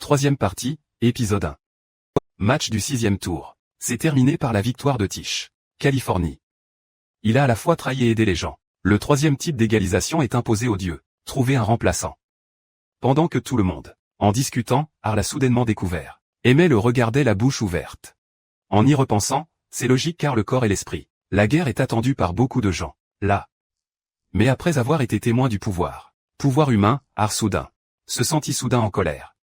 Troisième partie, épisode 1. Match du 6e tour. C'est terminé par la victoire de Tish, Californie. Il a à la fois trahi et aidé les gens. Le troisième type d'égalisation est imposé aux dieux. Trouver un remplaçant. Pendant que tout le monde, en discutant, Ar l'a soudainement découvert. Aimait le regardait la bouche ouverte. En y repensant, c'est logique car le corps et l'esprit. La guerre est attendue par beaucoup de gens. Là. Mais après avoir été témoin du pouvoir humain, Ar soudain se sentit soudain en colère.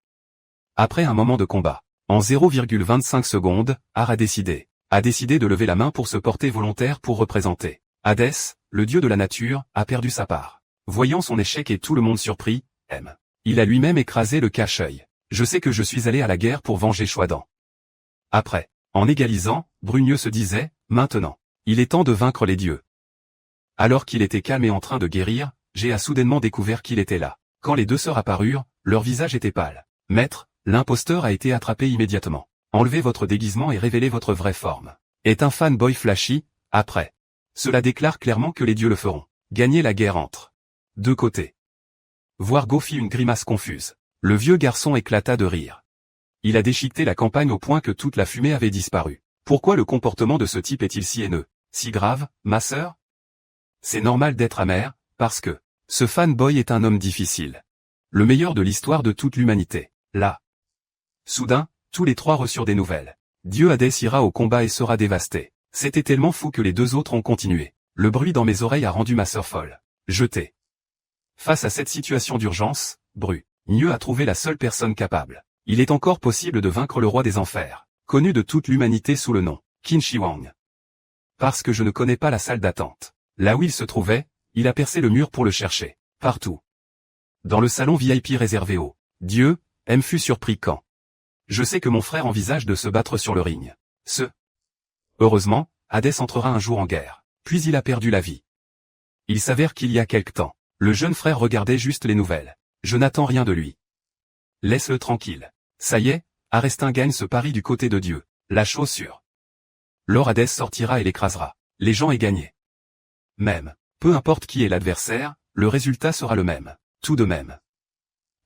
Après un moment de combat, en 0,25 secondes, Ar a décidé de lever la main pour se porter volontaire pour représenter. Hadès, le dieu de la nature, a perdu sa part. Voyant son échec et tout le monde surpris, il a lui-même écrasé le cache-œil. Je sais que je suis allé à la guerre pour venger Chouadan. Après, en égalisant, Brugneux se disait, maintenant, il est temps de vaincre les dieux. Alors qu'il était calme et en train de guérir, J'ai a soudainement découvert qu'il était là. Quand les deux sœurs apparurent, leur visage était pâle. Maître, l'imposteur a été attrapé immédiatement. Enlevez votre déguisement et révélez votre vraie forme. Est un fanboy flashy, après. Cela déclare clairement que les dieux le feront. Gagner la guerre entre deux côtés. Voirgo fit une grimace confuse. Le vieux garçon éclata de rire. Il a déchiqueté la campagne au point que toute la fumée avait disparu. Pourquoi le comportement de ce type est-il si haineux, si grave, ma sœur? C'est normal d'être amer, parce que ce fanboy est un homme difficile. Le meilleur de l'histoire de toute l'humanité. Là. Soudain, tous les trois reçurent des nouvelles. Dieu Hadès ira au combat et sera dévasté. C'était tellement fou que les deux autres ont continué. Le bruit dans mes oreilles a rendu ma sœur folle. Jetée. Face à cette situation d'urgence, Brugneux a trouvé la seule personne capable. Il est encore possible de vaincre le roi des enfers, connu de toute l'humanité sous le nom, Qin Shi Huang. Parce que je ne connais pas la salle d'attente. Là où il se trouvait, il a percé le mur pour le chercher. Partout. Dans le salon VIP réservé aux dieux, fut surpris quand. Je sais que mon frère envisage de se battre sur le ring. Heureusement, Hadès entrera un jour en guerre. Puis il a perdu la vie. Il s'avère qu'il y a quelque temps, le jeune frère regardait juste les nouvelles. Je n'attends rien de lui. Laisse-le tranquille. Ça y est, Arestin gagne ce pari du côté de Dieu. La chose sûre. Lors Hadès sortira et l'écrasera. Les gens aient gagné. Même. Peu importe qui est l'adversaire, le résultat sera le même. Tout de même.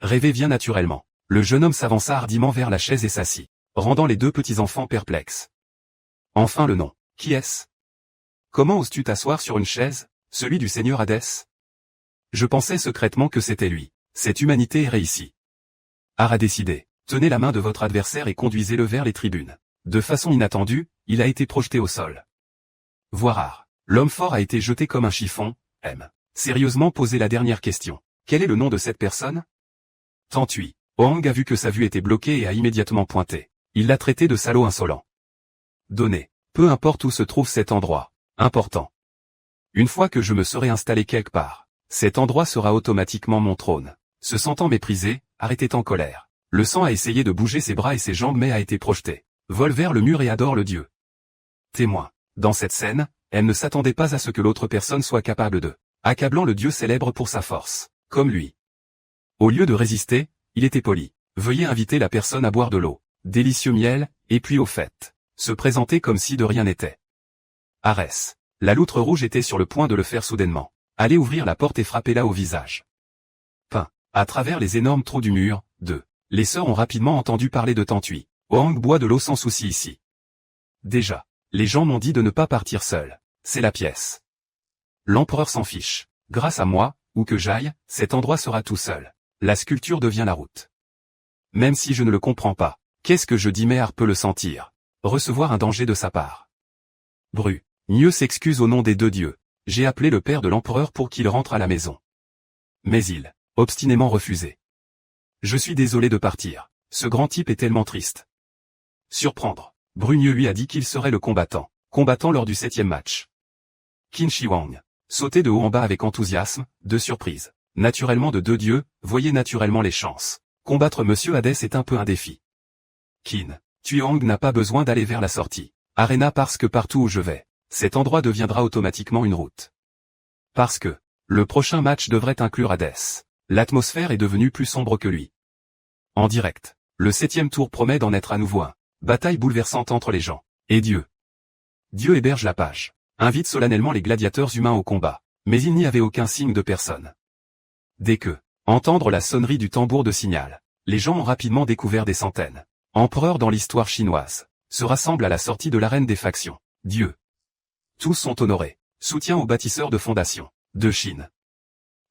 Rêver vient naturellement. Le jeune homme s'avança hardiment vers la chaise et s'assit, rendant les deux petits-enfants perplexes. Enfin le nom. Qui est-ce? Comment oses-tu t'asseoir sur une chaise, celui du seigneur Hadès? Je pensais secrètement que c'était lui. Cette humanité errait ici. Ar a décidé. Tenez la main de votre adversaire et conduisez-le vers les tribunes. De façon inattendue, il a été projeté au sol. Voir Ar. L'homme fort a été jeté comme un chiffon. Sérieusement posé la dernière question. Quel est le nom de cette personne? Tantui. Huang a vu que sa vue était bloquée et a immédiatement pointé. Il l'a traité de salaud insolent. Donné. Peu importe où se trouve cet endroit. Important. Une fois que je me serai installé quelque part, cet endroit sera automatiquement mon trône. Se sentant méprisé, Ar était en colère. Le sang a essayé de bouger ses bras et ses jambes mais a été projeté. Vole vers le mur et adore le dieu. Témoin. Dans cette scène, elle ne s'attendait pas à ce que l'autre personne soit capable de, accablant le dieu célèbre pour sa force, comme lui. Au lieu de résister, il était poli. Veuillez inviter la personne à boire de l'eau, délicieux miel, et puis au fait, se présenter comme si de rien n'était. Arès. La loutre rouge était sur le point de le faire soudainement. Allez ouvrir la porte et frappez-la au visage. À travers les énormes trous du mur, les sœurs ont rapidement entendu parler de Tantui. Huang boit de l'eau sans souci ici. Déjà. Les gens m'ont dit de ne pas partir seul. C'est la pièce. L'empereur s'en fiche. Grâce à moi, où que j'aille, cet endroit sera tout seul. La sculpture devient la route. Même si je ne le comprends pas, qu'est-ce que je dis mais Ar peut le sentir. Recevoir un danger de sa part. Brugneux s'excuse au nom des deux dieux. J'ai appelé le père de l'empereur pour qu'il rentre à la maison. Mais il, obstinément refusé. Je suis désolé de partir. Ce grand type est tellement triste. Surprendre. Brugneux lui a dit qu'il serait le combattant lors du 7e match. Qin Shi Huang. Sauter de haut en bas avec enthousiasme, de surprise. Naturellement de deux dieux, voyez naturellement les chances. Combattre Monsieur Hadès est un peu un défi. Qin Huang n'a pas besoin d'aller vers la sortie. Arena parce que partout où je vais, cet endroit deviendra automatiquement une route. Parce que, le prochain match devrait inclure Hadès. L'atmosphère est devenue plus sombre que lui. En direct, le 7e tour promet d'en être à nouveau un. Bataille bouleversante entre les gens et Dieu. Dieu héberge la page. Invite solennellement les gladiateurs humains au combat. Mais il n'y avait aucun signe de personne. Dès que, entendre la sonnerie du tambour de signal, les gens ont rapidement découvert des centaines. Empereurs dans l'histoire chinoise se rassemblent à la sortie de l'arène des factions. Dieu. Tous sont honorés. Soutien aux bâtisseurs de fondations de Chine.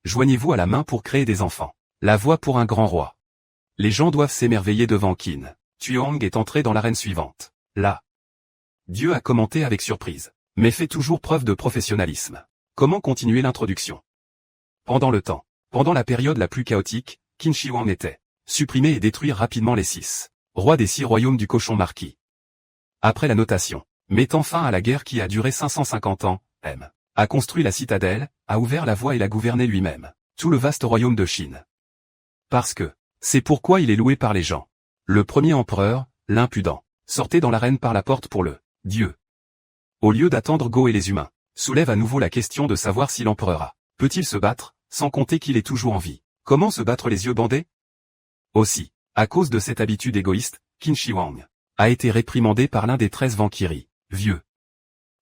Joignez-vous à la main pour créer des enfants. La voie pour un grand roi. Les gens doivent s'émerveiller devant Qin. Tuang est entré dans l'arène suivante. Là. Dieu a commenté avec surprise, mais fait toujours preuve de professionnalisme. Comment continuer l'introduction? Pendant la période la plus chaotique, Qin Shi Huang était supprimer et détruire rapidement les 6 rois des 6 royaumes du cochon marquis. Après la notation, mettant fin à la guerre qui a duré 550 ans, M. a construit la citadelle, a ouvert la voie et l'a gouverné lui-même, tout le vaste royaume de Chine. Parce que, c'est pourquoi il est loué par les gens. Le premier empereur, l'impudent, sortait dans l'arène par la porte pour le Dieu. Au lieu d'attendre Go et les humains, soulève à nouveau la question de savoir si l'empereur a peut-il se battre, sans compter qu'il est toujours en vie. Comment se battre les yeux bandés? Aussi, à cause de cette habitude égoïste, Qin Shi Huang a été réprimandé par l'un des 13 Valkyries, vieux.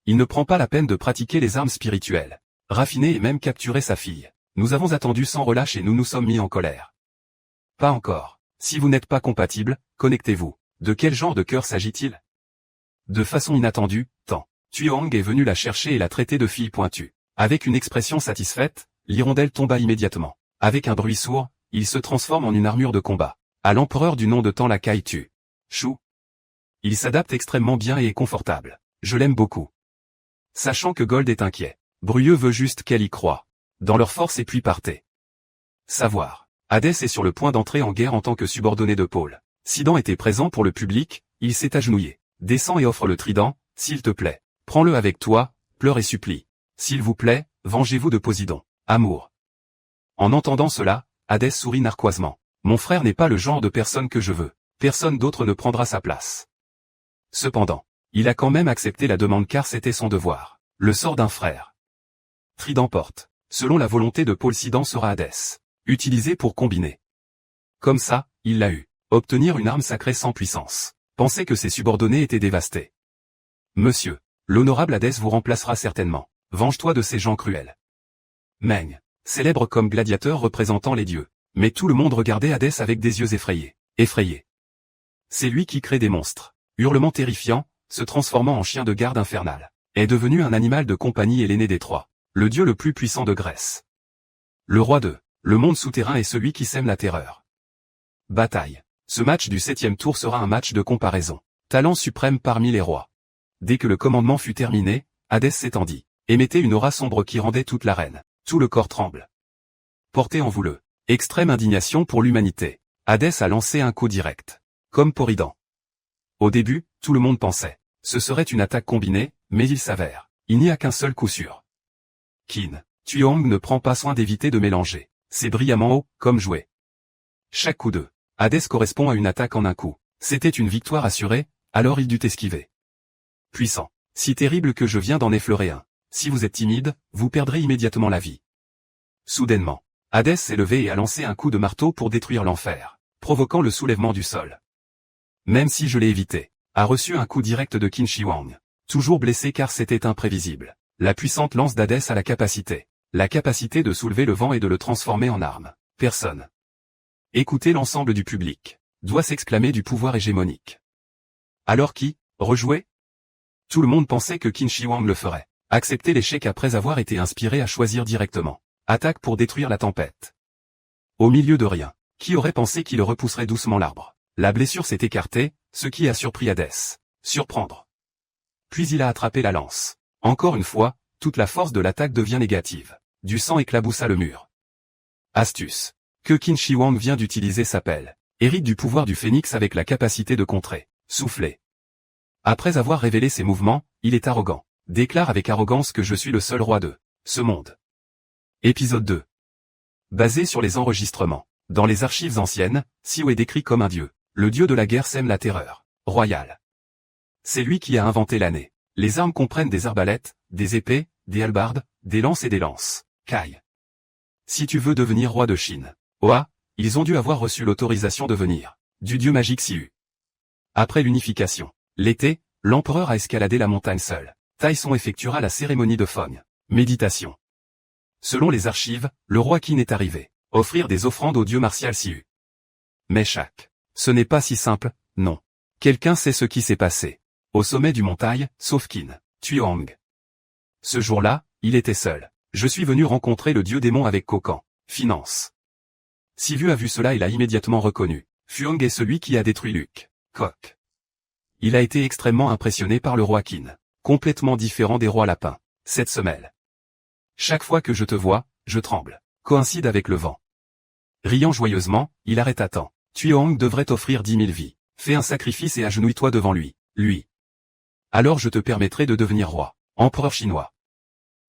Il ne prend pas la peine de pratiquer les armes spirituelles, raffiner et même capturer sa fille. Nous avons attendu sans relâche et nous nous sommes mis en colère. Pas encore. Si vous n'êtes pas compatible, connectez-vous. De quel genre de cœur s'agit-il? De façon inattendue, Tuang est venu la chercher et la traiter de fille pointue. Avec une expression satisfaite, l'hirondelle tomba immédiatement. Avec un bruit sourd, il se transforme en une armure de combat. À l'empereur du nom de la Kai-Tu. Shu. Il s'adapte extrêmement bien et est confortable. Je l'aime beaucoup. Sachant que Gold est inquiet, Bruyeux veut juste qu'elle y croie. Dans leur force et puis partez. Savoir. Hadès est sur le point d'entrer en guerre en tant que subordonné de Paul. Sidon était présent pour le public, il s'est agenouillé. Descend et offre le trident, s'il te plaît. Prends-le avec toi, pleure et supplie. S'il vous plaît, vengez-vous de Poséidon. Amour. En entendant cela, Hadès sourit narquoisement. Mon frère n'est pas le genre de personne que je veux. Personne d'autre ne prendra sa place. Cependant, il a quand même accepté la demande car c'était son devoir. Le sort d'un frère. Trident porte. Selon la volonté de Paul, Sidon sera Hadès. Utilisé pour combiner. Comme ça, il l'a eu. Obtenir une arme sacrée sans puissance. Penser que ses subordonnés étaient dévastés. Monsieur, l'honorable Hadès vous remplacera certainement. Venge-toi de ces gens cruels. Meng, célèbre comme gladiateur représentant les dieux. Mais tout le monde regardait Hadès avec des yeux effrayés. Effrayé. C'est lui qui crée des monstres. Hurlements terrifiants, se transformant en chien de garde infernal. Est devenu un animal de compagnie et l'aîné des trois. Le dieu le plus puissant de Grèce. Le roi de le monde souterrain est celui qui sème la terreur. Bataille. Ce match du 7e tour sera un match de comparaison. Talent suprême parmi les rois. Dès que le commandement fut terminé, Hadès s'étendit. Émettait une aura sombre qui rendait toute l'arène. Tout le corps tremble. Porté en vous le extrême indignation pour l'humanité. Hadès a lancé un coup direct. Comme Poséidon. Au début, tout le monde pensait. Ce serait une attaque combinée, mais il s'avère. Il n'y a qu'un seul coup sûr. Qin Tuang ne prend pas soin d'éviter de mélanger. C'est brillamment haut, comme joué. Chaque coup de Hadès correspond à une attaque en un coup. C'était une victoire assurée, alors il dut esquiver. Puissant. Si terrible que je viens d'en effleurer un. Si vous êtes timide, vous perdrez immédiatement la vie. Soudainement, Hadès s'est levé et a lancé un coup de marteau pour détruire l'enfer, provoquant le soulèvement du sol. Même si je l'ai évité, a reçu un coup direct de Qin Shi Huang. Toujours blessé car c'était imprévisible. La puissante lance d'Hadès a la capacité de soulever le vent et de le transformer en arme. Personne. Écoutez l'ensemble du public. Doit s'exclamer du pouvoir hégémonique. Alors qui, rejouer? Tout le monde pensait que Qin Shi Huang le ferait. Accepter l'échec après avoir été inspiré à choisir directement. Attaque pour détruire la tempête. Au milieu de rien. Qui aurait pensé qu'il repousserait doucement l'arbre? La blessure s'est écartée, ce qui a surpris Hadès. Surprendre. Puis il a attrapé la lance. Encore une fois, toute la force de l'attaque devient négative. Du sang éclaboussa le mur. Astuce. Que Qin Shi Huang vient d'utiliser s'appelle. Hérite du pouvoir du phénix avec la capacité de contrer. Souffler. Après avoir révélé ses mouvements, il est arrogant. Déclare avec arrogance que je suis le seul roi de ce monde. Épisode 2. Basé sur les enregistrements. Dans les archives anciennes, Siou est décrit comme un dieu. Le dieu de la guerre sème la terreur. Royale. C'est lui qui a inventé l'année. Les armes comprennent des arbalètes, des épées, des hallebardes, des lances et des lances. Kai. Si tu veux devenir roi de Chine. Oa, ils ont dû avoir reçu l'autorisation de venir. Du dieu magique Siu. Après l'unification. L'été, l'empereur a escaladé la montagne seul. Taïson effectuera la cérémonie de Fong. Méditation. Selon les archives, le roi Qin est arrivé. Offrir des offrandes au dieu martial Siu. Mais ce n'est pas si simple, non. Quelqu'un sait ce qui s'est passé. Au sommet du montagne, sauf Qin Tuang. Ce jour-là, il était seul. Je suis venu rencontrer le dieu démon avec Kokan. Finance. Sivu a vu cela et l'a immédiatement reconnu. Fuang est celui qui a détruit Luke. Coq. Il a été extrêmement impressionné par le roi Qin. Complètement différent des rois lapins. Cette semelle. Chaque fois que je te vois, je tremble. Coïncide avec le vent. Riant joyeusement, il arrête à temps. Tuang devrait t'offrir 10 000 vies. Fais un sacrifice et agenouille-toi devant lui. Alors je te permettrai de devenir roi. Empereur chinois.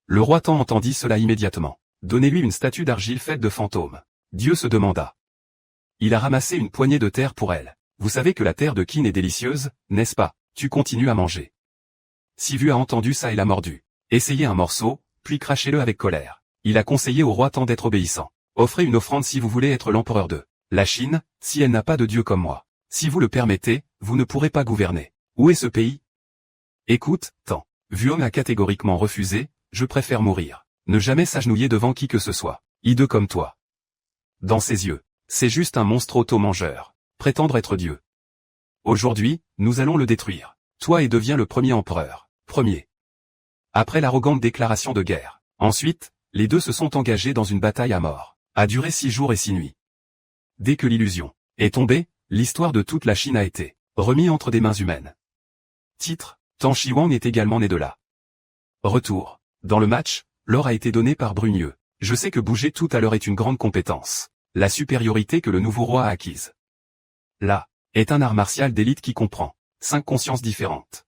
Le roi Tang entendit cela immédiatement. Donnez-lui une statue d'argile faite de fantômes. Dieu se demanda. Il a ramassé une poignée de terre pour elle. Vous savez que la terre de Qin est délicieuse, n'est-ce pas? Tu continues à manger. Sivu a entendu ça et l'a mordu. Essayez un morceau, puis crachez-le avec colère. Il a conseillé au roi Tang d'être obéissant. Offrez une offrande si vous voulez être l'empereur de la Chine, si elle n'a pas de dieu comme moi. Si vous le permettez, vous ne pourrez pas gouverner. Où est ce pays? Écoute, Tang. Vuong a catégoriquement refusé, je préfère mourir. Ne jamais s'agenouiller devant qui que ce soit. Hideux comme toi. Dans ses yeux, c'est juste un monstre auto-mangeur. Prétendre être Dieu. Aujourd'hui, nous allons le détruire. Toi et deviens le premier empereur. Après l'arrogante déclaration de guerre. Ensuite, les deux se sont engagés dans une bataille à mort. A duré 6 jours et 6 nuits. Dès que l'illusion est tombée, l'histoire de toute la Chine a été remise entre des mains humaines. Titre, Tang Shiwang est également né de là. Retour. Dans le match, l'or a été donné par Brugneux. Je sais que bouger tout à l'heure est une grande compétence. La supériorité que le nouveau roi a acquise. Là, est un art martial d'élite qui comprend 5 consciences différentes.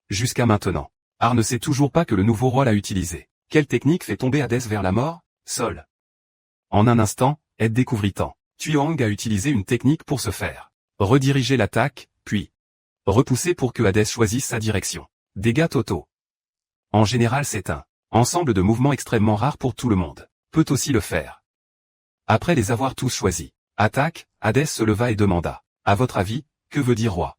Jusqu'à maintenant, Art ne sait toujours pas que le nouveau roi l'a utilisé. Quelle technique fait tomber Hadès vers la mort? Sol. En un instant, Ed découvrit Tang. Tuang a utilisé une technique pour se faire rediriger l'attaque, puis repousser pour que Hadès choisisse sa direction. Dégâts totaux. En général c'est un ensemble de mouvements extrêmement rares pour tout le monde. Peut aussi le faire. Après les avoir tous choisis. Attaque, Hadès se leva et demanda. À votre avis, que veut dire roi?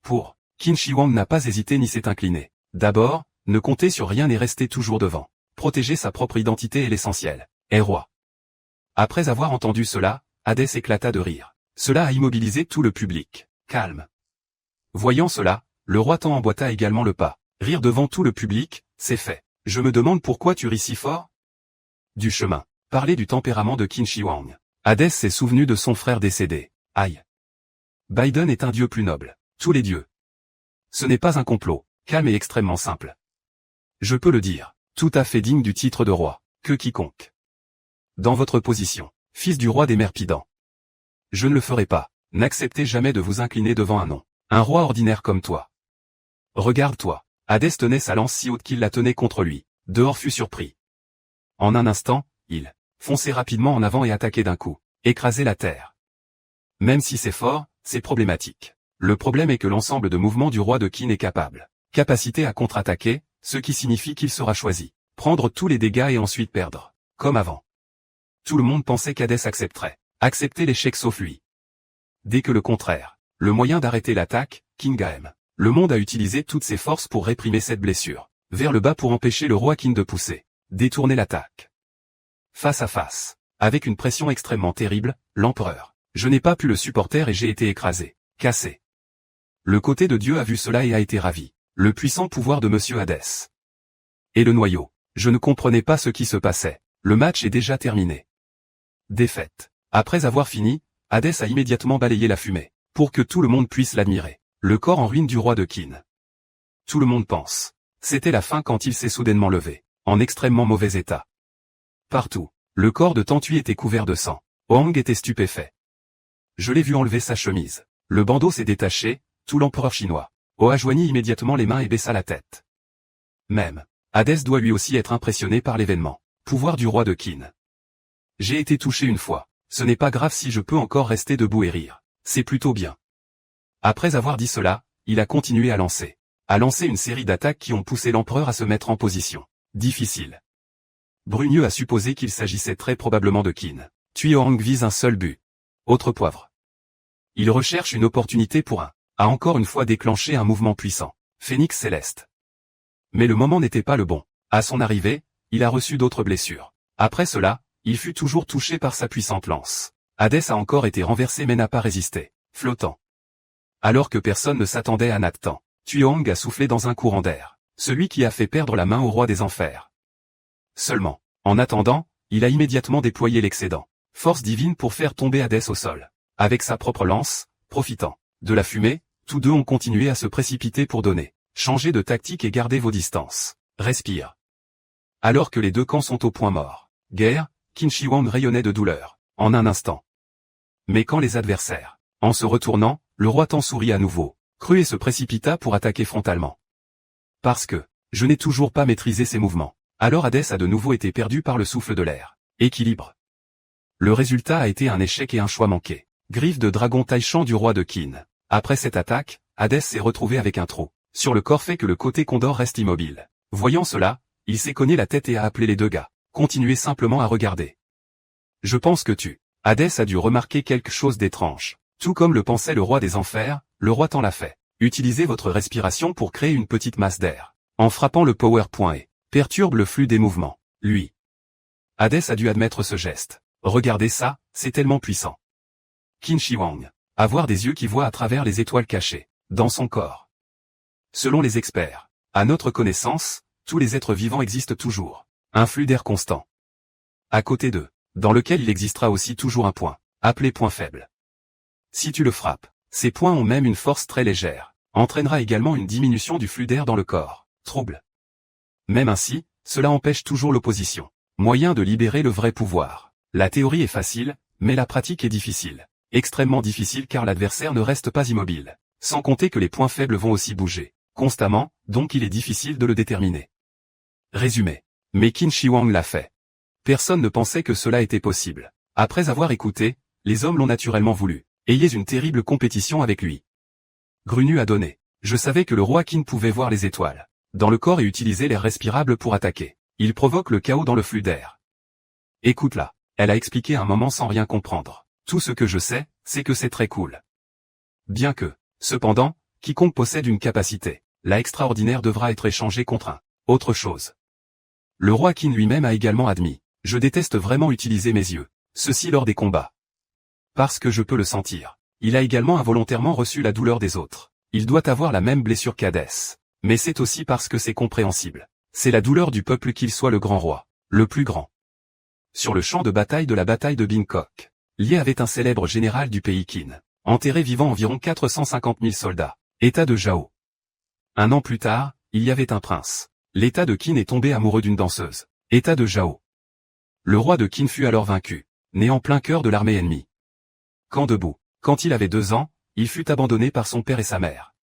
Pour Qin Shi Huang n'a pas hésité ni s'est incliné. D'abord, ne compter sur rien et rester toujours devant. Protéger sa propre identité est l'essentiel. Est roi. Après avoir entendu cela, Hadès éclata de rire. Cela a immobilisé tout le public. Calme. Voyant cela, le roi Tang emboîta également le pas. Rire devant tout le public, c'est fait. Je me demande pourquoi tu ris si fort? Du chemin. Parler du tempérament de Qin Shi Huang. Hadès s'est souvenu de son frère décédé. Aïe. Biden est un dieu plus noble. Tous les dieux. Ce n'est pas un complot, calme et extrêmement simple. Je peux le dire, tout à fait digne du titre de roi, que quiconque. Dans votre position, fils du roi des Myrmidons. Je ne le ferai pas, n'acceptez jamais de vous incliner devant un nom. Un roi ordinaire comme toi. Regarde-toi. Hadès tenait sa lance si haute qu'il la tenait contre lui. Dehors fut surpris. En un instant, il fonçait rapidement en avant et attaquait d'un coup. Écraser la terre. Même si c'est fort, c'est problématique. Le problème est que l'ensemble de mouvements du roi de Qin est capable. Capacité à contre-attaquer, ce qui signifie qu'il sera choisi. Prendre tous les dégâts et ensuite perdre. Comme avant. Tout le monde pensait qu'Hadès accepterait. Accepter l'échec sauf lui. Dès que le contraire. Le moyen d'arrêter l'attaque, Qin Gaem. Le monde a utilisé toutes ses forces pour réprimer cette blessure. Vers le bas pour empêcher le roi Qin de pousser. Détourner l'attaque. Face à face. Avec une pression extrêmement terrible, l'empereur. Je n'ai pas pu le supporter et j'ai été écrasé. Cassé. Le côté de Dieu a vu cela et a été ravi. Le puissant pouvoir de Monsieur Hadès. Et le noyau. Je ne comprenais pas ce qui se passait. Le match est déjà terminé. Défaite. Après avoir fini, Hadès a immédiatement balayé la fumée. Pour que tout le monde puisse l'admirer. Le corps en ruine du roi de Qin. Tout le monde pense. C'était la fin quand il s'est soudainement levé. En extrêmement mauvais état. Partout. Le corps de Tang Tui était couvert de sang. Huang était stupéfait. Je l'ai vu enlever sa chemise. Le bandeau s'est détaché, tout l'empereur chinois. Hoa joignit immédiatement les mains et baissa la tête. Même. Hadès doit lui aussi être impressionné par l'événement. Pouvoir du roi de Qin. J'ai été touché une fois. Ce n'est pas grave si je peux encore rester debout et rire. C'est plutôt bien. Après avoir dit cela, il a continué à lancer. A lancé une série d'attaques qui ont poussé l'empereur à se mettre en position difficile. Brugneux a supposé qu'il s'agissait très probablement de Qin. Tuang vise un seul but. Autre poivre. Il recherche une opportunité pour a encore une fois déclenché un mouvement puissant. Phénix céleste. Mais le moment n'était pas le bon. À son arrivée, il a reçu d'autres blessures. Après cela, il fut toujours touché par sa puissante lance. Hadès a encore été renversé mais n'a pas résisté, flottant. Alors que personne ne s'attendait à Nathan, Tuohang a soufflé dans un courant d'air, celui qui a fait perdre la main au roi des enfers. Seulement, en attendant, il a immédiatement déployé l'excédent, force divine pour faire tomber Hadès au sol. Avec sa propre lance, profitant de la fumée, tous deux ont continué à se précipiter pour donner. Changez de tactique et gardez vos distances. Respire. Alors que les deux camps sont au point mort. Guerre, Qin Shi Huang rayonnait de douleur, en un instant. Mais quand les adversaires, en se retournant, le roi Tang sourit à nouveau, crut et se précipita pour attaquer frontalement. Parce que, je n'ai toujours pas maîtrisé ses mouvements. Alors Hadès a de nouveau été perdu par le souffle de l'air. Équilibre. Le résultat a été un échec et un choix manqué. Griffe de dragon taïchan du roi de Qin. Après cette attaque, Hadès s'est retrouvé avec un trou sur le corps fait que le côté condor reste immobile. Voyant cela, il s'est cogné la tête et a appelé les deux gars. Continuez simplement à regarder. Je pense que Hadès a dû remarquer quelque chose d'étrange. Tout comme le pensait le roi des enfers, le roi Tang l'a fait. Utilisez votre respiration pour créer une petite masse d'air. En frappant le power point et perturbe le flux des mouvements. Lui. Hadès a dû admettre ce geste. Regardez ça, c'est tellement puissant. Qin Shi Huang. Avoir des yeux qui voient à travers les étoiles cachées, dans son corps. Selon les experts, à notre connaissance, tous les êtres vivants existent toujours. Un flux d'air constant. À côté d'eux, dans lequel il existera aussi toujours un point, appelé point faible. Si tu le frappes, ces points ont même une force très légère, entraînera également une diminution du flux d'air dans le corps. Trouble. Même ainsi, cela empêche toujours l'opposition. Moyen de libérer le vrai pouvoir. La théorie est facile, mais la pratique est difficile. Extrêmement difficile car l'adversaire ne reste pas immobile. Sans compter que les points faibles vont aussi bouger. Constamment, donc il est difficile de le déterminer. Résumé. Mais Qin Shi Huang l'a fait. Personne ne pensait que cela était possible. Après avoir écouté, les hommes l'ont naturellement voulu. Ayez une terrible compétition avec lui. Grunu a donné. Je savais que le roi Qin pouvait voir les étoiles dans le corps et utiliser l'air respirable pour attaquer. Il provoque le chaos dans le flux d'air. Écoute-la. Elle a expliqué un moment sans rien comprendre. Tout ce que je sais, c'est que c'est très cool. Bien que, cependant, quiconque possède une capacité, la extraordinaire devra être échangée contre un autre chose. Le roi Qin lui-même a également admis. Je déteste vraiment utiliser mes yeux. Ceci lors des combats. Parce que je peux le sentir. Il a également involontairement reçu la douleur des autres. Il doit avoir la même blessure qu'Hadès. Mais c'est aussi parce que c'est compréhensible. C'est la douleur du peuple qu'il soit le grand roi. Le plus grand. Sur le champ de bataille de la bataille de Bangkok, Lié avait un célèbre général du pays Qin, enterré vivant environ 450 000 soldats. État de Zhao. Un an plus tard, il y avait un prince. L'état de Qin est tombé amoureux d'une danseuse. État de Zhao. Le roi de Qin fut alors vaincu, né en plein cœur de l'armée ennemie. Camp debout. Quand il avait 2 ans, il fut abandonné par son père et sa mère.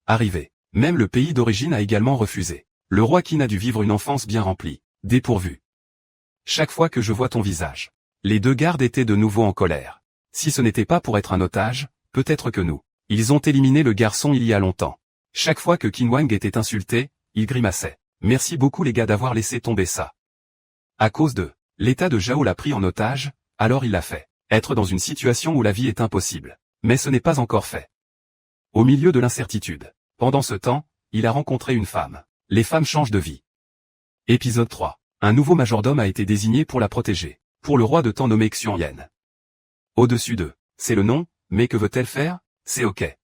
Arrivé, même le pays d'origine a également refusé. Le roi Qin a dû vivre une enfance bien remplie, dépourvue. Chaque fois que je vois ton visage. Les deux gardes étaient de nouveau en colère. Si ce n'était pas pour être un otage, peut-être que nous. Ils ont éliminé le garçon il y a longtemps. Chaque fois que Qin Huang était insulté, il grimaçait. Merci beaucoup les gars d'avoir laissé tomber ça. À cause de l'état de Zhao l'a pris en otage, alors il l'a fait. Être dans une situation où la vie est impossible. Mais ce n'est pas encore fait. Au milieu de l'incertitude. Pendant ce temps, il a rencontré une femme. Les femmes changent de vie. Épisode 3. Un nouveau majordome a été désigné pour la protéger. Pour le roi de Tang nommé Xiongyan. Au-dessus d'eux. C'est le nom, mais que veut-elle faire? C'est ok.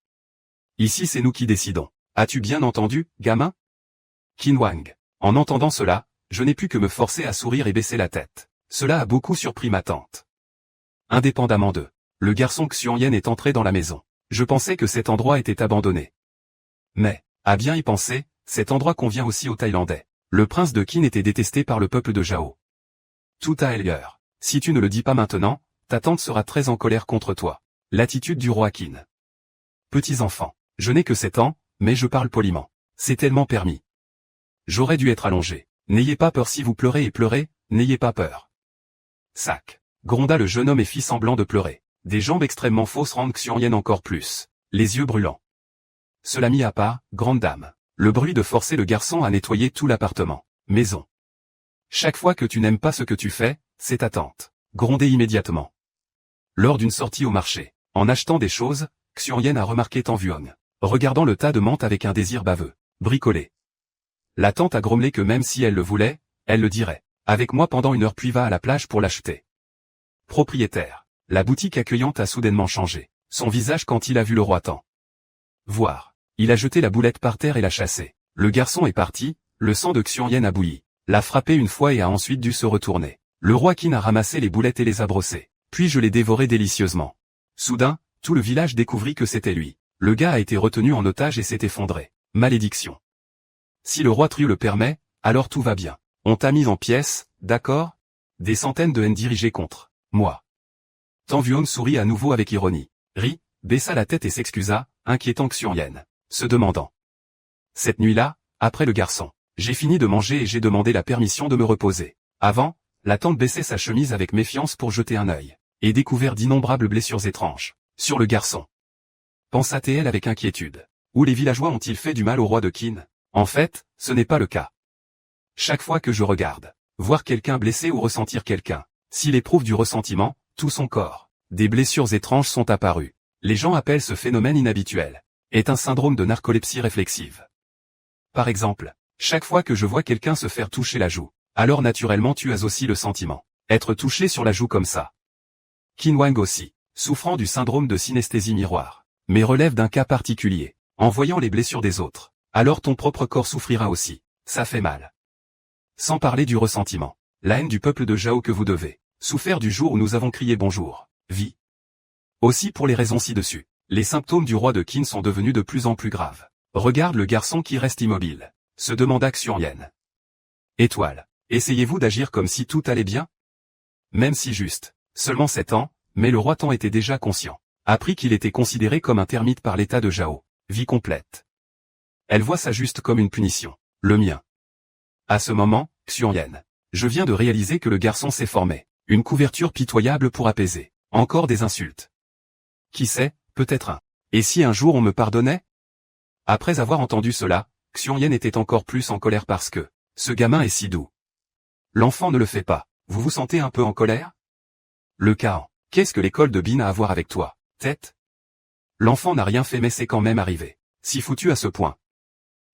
Ici c'est nous qui décidons. As-tu bien entendu, gamin? Qin Huang. En entendant cela, je n'ai pu que me forcer à sourire et baisser la tête. Cela a beaucoup surpris ma tante. Indépendamment d'eux, le garçon Xiongyan est entré dans la maison. Je pensais que cet endroit était abandonné. Mais, à bien y penser, cet endroit convient aussi aux Thaïlandais. Le prince de Qin était détesté par le peuple de Zhao. Tout à ailleurs. Si tu ne le dis pas maintenant, ta tante sera très en colère contre toi. L'attitude du roi Qin. Petits enfants, je n'ai que 7 ans, mais je parle poliment. C'est tellement permis. J'aurais dû être allongé. N'ayez pas peur si vous pleurez et pleurez, n'ayez pas peur. Sac. Gronda le jeune homme et fit semblant de pleurer. Des jambes extrêmement fausses rendent Xiongyan encore plus. Les yeux brûlants. Cela mit à part, grande dame. Le bruit de forcer le garçon à nettoyer tout l'appartement. Maison. Chaque fois que tu n'aimes pas ce que tu fais, c'est ta tante. Grondez immédiatement. Lors d'une sortie au marché, en achetant des choses, Xiongyan a remarqué Tang Vuong, regardant le tas de menthe avec un désir baveux, bricolé. La tante a grommelé que même si elle le voulait, elle le dirait. Avec moi pendant 1 heure puis va à la plage pour l'acheter. Propriétaire. La boutique accueillante a soudainement changé. Son visage quand il a vu le roi Tang. Voir. Il a jeté la boulette par terre et l'a chassée. Le garçon est parti, le sang de Xuanyen a bouilli. L'a frappé une fois et a ensuite dû se retourner. Le roi Qin a ramassé les boulettes et les a brossées. Puis je les dévorais délicieusement. Soudain, tout le village découvrit que c'était lui. Le gars a été retenu en otage et s'est effondré. Malédiction. Si le roi Trieu le permet, alors tout va bien. On t'a mis en pièces, d'accord? Des centaines de haines dirigées contre moi. Tang Vuong sourit à nouveau avec ironie. Rit, baissa la tête et s'excusa, inquiétant Xuanyen, se demandant. Cette nuit-là, après le garçon, j'ai fini de manger et j'ai demandé la permission de me reposer. Avant, la tante baissait sa chemise avec méfiance pour jeter un œil, et découvert d'innombrables blessures étranges sur le garçon. Pensa-t-elle avec inquiétude. Où les villageois ont-ils fait du mal au roi de Qin? En fait, ce n'est pas le cas. Chaque fois que je regarde, voir quelqu'un blessé ou ressentir quelqu'un, s'il éprouve du ressentiment, tout son corps, des blessures étranges sont apparues. Les gens appellent ce phénomène inhabituel, est un syndrome de narcolepsie réflexive. Par exemple, chaque fois que je vois quelqu'un se faire toucher la joue, alors naturellement tu as aussi le sentiment, être touché sur la joue comme ça. Qin Wang aussi, souffrant du syndrome de synesthésie miroir, mais relève d'un cas particulier, en voyant les blessures des autres, alors ton propre corps souffrira aussi, ça fait mal. Sans parler du ressentiment, la haine du peuple de Zhao que vous devez, souffert du jour où nous avons crié bonjour, vie. Aussi pour les raisons ci-dessus, les symptômes du roi de Qin sont devenus de plus en plus graves. Regarde le garçon qui reste immobile, se demanda Xuanyen. Étoile, essayez-vous d'agir comme si tout allait bien? Même si juste, seulement 7 ans, mais le roi Tang était déjà conscient, apprit qu'il était considéré comme un termite par l'état de Zhao, vie complète. Elle voit ça juste comme une punition, le mien. À ce moment, Xuanyen, je viens de réaliser que le garçon s'est formé, une couverture pitoyable pour apaiser, encore des insultes. Qui sait, peut-être un. Et si un jour on me pardonnait? Après avoir entendu cela, Xuanyen était encore plus en colère parce que, ce gamin est si doux. L'enfant ne le fait pas, vous vous sentez un peu en colère? Le Kaan, qu'est-ce que l'école de Bin a à voir avec toi, tête? L'enfant n'a rien fait mais c'est quand même arrivé, si foutu à ce point.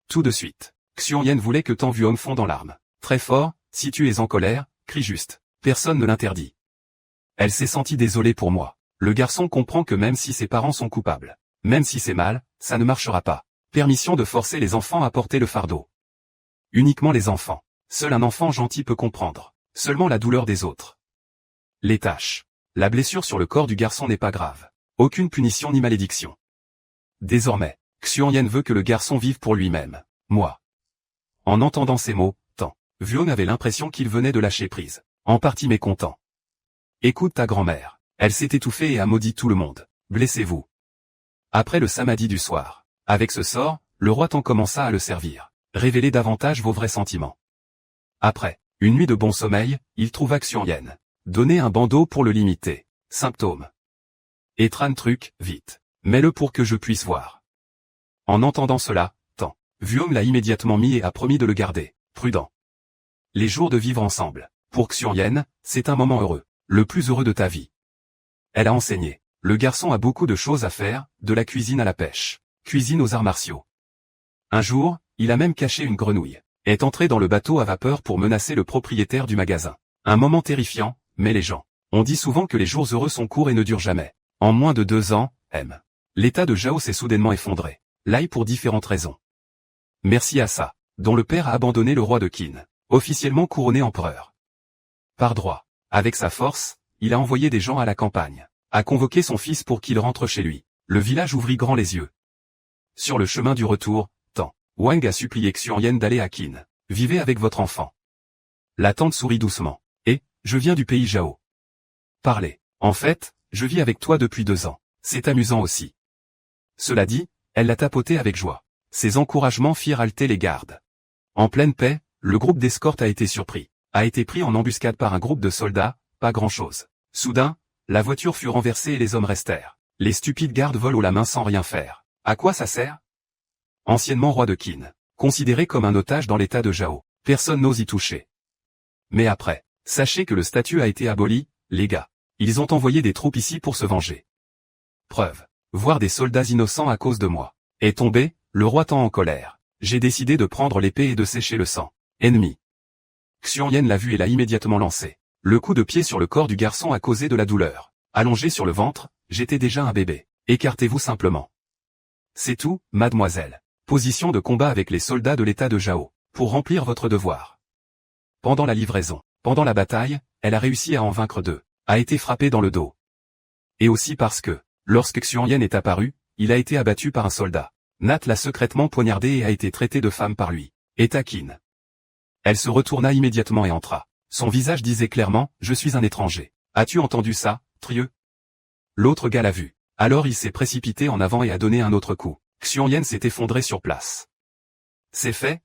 Tout de suite, Xuanyen voulait que Tang Vuong fonde en larmes. Très fort, si tu es en colère, crie juste, personne ne l'interdit. Elle s'est sentie désolée pour moi. Le garçon comprend que même si ses parents sont coupables, même si c'est mal, ça ne marchera pas. Permission de forcer les enfants à porter le fardeau. Uniquement les enfants. Seul un enfant gentil peut comprendre. Seulement la douleur des autres. Les tâches. La blessure sur le corps du garçon n'est pas grave. Aucune punition ni malédiction. Désormais, Xuanyen veut que le garçon vive pour lui-même. Moi. En entendant ces mots, Tang Vuong avait l'impression qu'il venait de lâcher prise. En partie mécontent. Écoute ta grand-mère. Elle s'est étouffée et a maudit tout le monde. Blessez-vous. Après le samadhi du soir. Avec ce sort, le roi Tang commença à le servir. Révélez davantage vos vrais sentiments. Après une nuit de bon sommeil, il trouva Xuanyen. Donnez un bandeau pour le limiter. Symptômes. Etran truc, vite. Mets-le pour que je puisse voir. En entendant cela, Tang Vuong l'a immédiatement mis et a promis de le garder. Prudent. Les jours de vivre ensemble. Pour Xuanyen, c'est un moment heureux. Le plus heureux de ta vie. Elle a enseigné. Le garçon a beaucoup de choses à faire, de la cuisine à la pêche. Cuisine aux arts martiaux. Un jour, il a même caché une grenouille. Est entré dans le bateau à vapeur pour menacer le propriétaire du magasin. Un moment terrifiant, mais les gens. On dit souvent que les jours heureux sont courts et ne durent jamais. En moins de 2 ans, l'état de Zhao s'est soudainement effondré. L'ail pour différentes raisons. Merci à ça, dont le père a abandonné le roi de Qin, officiellement couronné empereur. Par droit. Avec sa force, il a envoyé des gens à la campagne, a convoqué son fils pour qu'il rentre chez lui. Le village ouvrit grand les yeux. Sur le chemin du retour, Tang Wang a supplié Xuanyen d'aller à Qin. Vivez avec votre enfant. La tante sourit doucement. Et, je viens du pays Zhao. Parlez. En fait, je vis avec toi depuis 2 ans. C'est amusant aussi. Cela dit, elle l'a tapoté avec joie. Ses encouragements firent halter les gardes. En pleine paix, le groupe d'escorte a été surpris. A été pris en embuscade par un groupe de soldats, pas grand-chose. Soudain, la voiture fut renversée et les hommes restèrent. Les stupides gardes volent haut la main sans rien faire. À quoi ça sert? Anciennement roi de Qin, considéré comme un otage dans l'état de Zhao, personne n'ose y toucher. Mais après, sachez que le statut a été aboli, les gars. Ils ont envoyé des troupes ici pour se venger. Preuve. Voir des soldats innocents à cause de moi. Est tombé, le roi Tang en colère. J'ai décidé de prendre l'épée et de sécher le sang. Ennemi. Xuanyen l'a vu et l'a immédiatement lancé. Le coup de pied sur le corps du garçon a causé de la douleur. Allongé sur le ventre, j'étais déjà un bébé. Écartez-vous simplement. C'est tout, mademoiselle. Position de combat avec les soldats de l'état de Jao, pour remplir votre devoir. Pendant la livraison, pendant la bataille, elle a réussi à en vaincre 2, a été frappée dans le dos. Et aussi parce que, lorsque Xuan est apparu, il a été abattu par un soldat. Nat l'a secrètement poignardé et a été traité de femme par lui. Et taquine. Elle se retourna immédiatement et entra. Son visage disait clairement, je suis un étranger. As-tu entendu ça, Trieux? L'autre gars l'a vu. Alors il s'est précipité en avant et a donné un autre coup. Xuan s'est effondré sur place. C'est fait,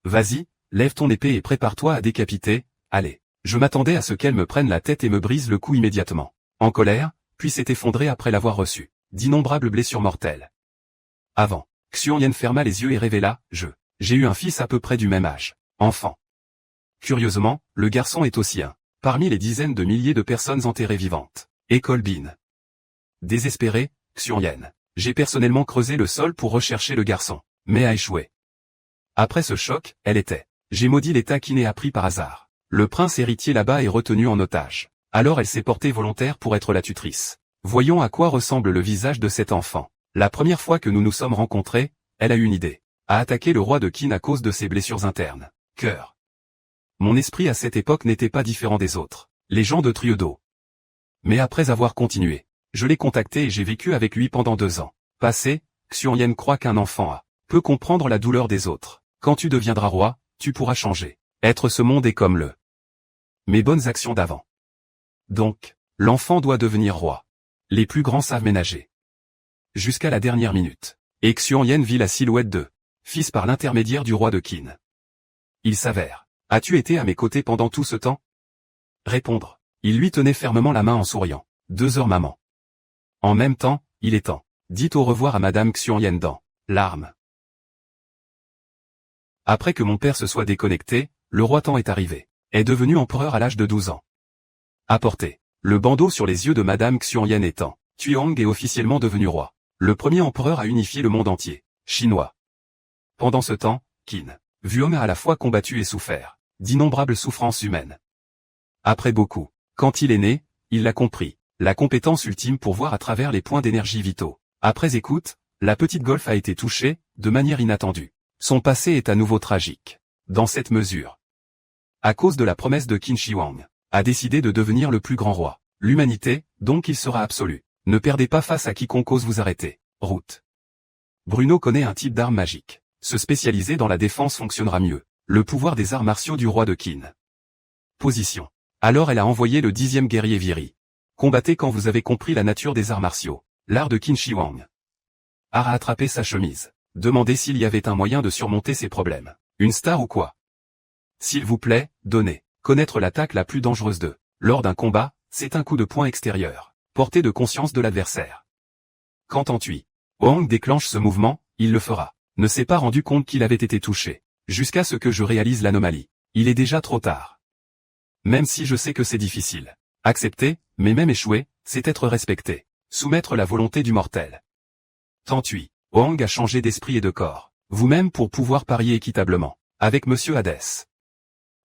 Vas-y, lève ton épée et prépare-toi à décapiter, allez. Je m'attendais à ce qu'elle me prenne la tête et me brise le cou immédiatement. En colère, puis s'est effondré après l'avoir reçu. D'innombrables blessures mortelles. Avant, Xuan ferma les yeux et révéla, j'ai eu un fils à peu près du même âge. Enfant. Curieusement, le garçon est aussi un. Parmi les dizaines de milliers de personnes enterrées vivantes. École Bin. Désespéré, Xuan. J'ai personnellement creusé le sol pour rechercher le garçon, mais a échoué. Après ce choc, j'ai maudit l'état qui n'est appris par hasard. Le prince héritier là-bas est retenu en otage. Alors elle s'est portée volontaire pour être la tutrice. Voyons à quoi ressemble le visage de cet enfant. La première fois que nous nous sommes rencontrés, elle a eu une idée. A attaqué le roi de Qin à cause de ses blessures internes. Cœur. Mon esprit à cette époque n'était pas différent des autres. Les gens de Triodo. Mais après avoir continué, je l'ai contacté et j'ai vécu avec lui pendant 2 ans. Passé, Xuan croit qu'un enfant peut comprendre la douleur des autres. Quand tu deviendras roi, tu pourras changer. Être ce monde est comme mes bonnes actions d'avant. Donc, l'enfant doit devenir roi. Les plus grands savent ménager. Jusqu'à la dernière minute. Et Xuan vit la silhouette de fils par l'intermédiaire du roi de Qin. Il s'avère. As-tu été à mes côtés pendant tout ce temps? Répondre. Il lui tenait fermement la main en souriant. 2 heures maman. En même temps, il est temps. Dites au revoir à madame Xuan dans larmes. Après que mon père se soit déconnecté, le roi Tang est arrivé. Est devenu empereur à l'âge de 12 ans. Apporté. Le bandeau sur les yeux de madame Xuan étant. Tuang est officiellement devenu roi. Le premier empereur a unifié le monde entier. Chinois. Pendant ce temps, Qin. Vuong a à la fois combattu et souffert. D'innombrables souffrances humaines. Après beaucoup. Quand il est né, il l'a compris. La compétence ultime pour voir à travers les points d'énergie vitaux. Après écoute, la petite Golf a été touchée, de manière inattendue. Son passé est à nouveau tragique. Dans cette mesure. À cause de la promesse de Qin Shi Huang, a décidé de devenir le plus grand roi. L'humanité, donc il sera absolu. Ne perdez pas face à quiconque ose vous arrêter. Route. Bruno connaît un type d'arme magique. Se spécialiser dans la défense fonctionnera mieux. Le pouvoir des arts martiaux du roi de Qin. Position. Alors elle a envoyé le 10e guerrier Viri. Combattez quand vous avez compris la nature des arts martiaux. L'art de Qin Shi Huang. A attrapé sa chemise. Demandez s'il y avait un moyen de surmonter ses problèmes. Une star ou quoi? S'il vous plaît, donnez. Connaître l'attaque la plus dangereuse de. Lors d'un combat, c'est un coup de poing extérieur. Portée de conscience de l'adversaire. Quand Antui Huang déclenche ce mouvement, il le fera. Ne s'est pas rendu compte qu'il avait été touché. Jusqu'à ce que je réalise l'anomalie. Il est déjà trop tard. Même si je sais que c'est difficile. Accepter, mais même échouer, c'est être respecté. Soumettre la volonté du mortel. Tantui Huang a changé d'esprit et de corps. Vous-même pour pouvoir parier équitablement. Avec Monsieur Hadès.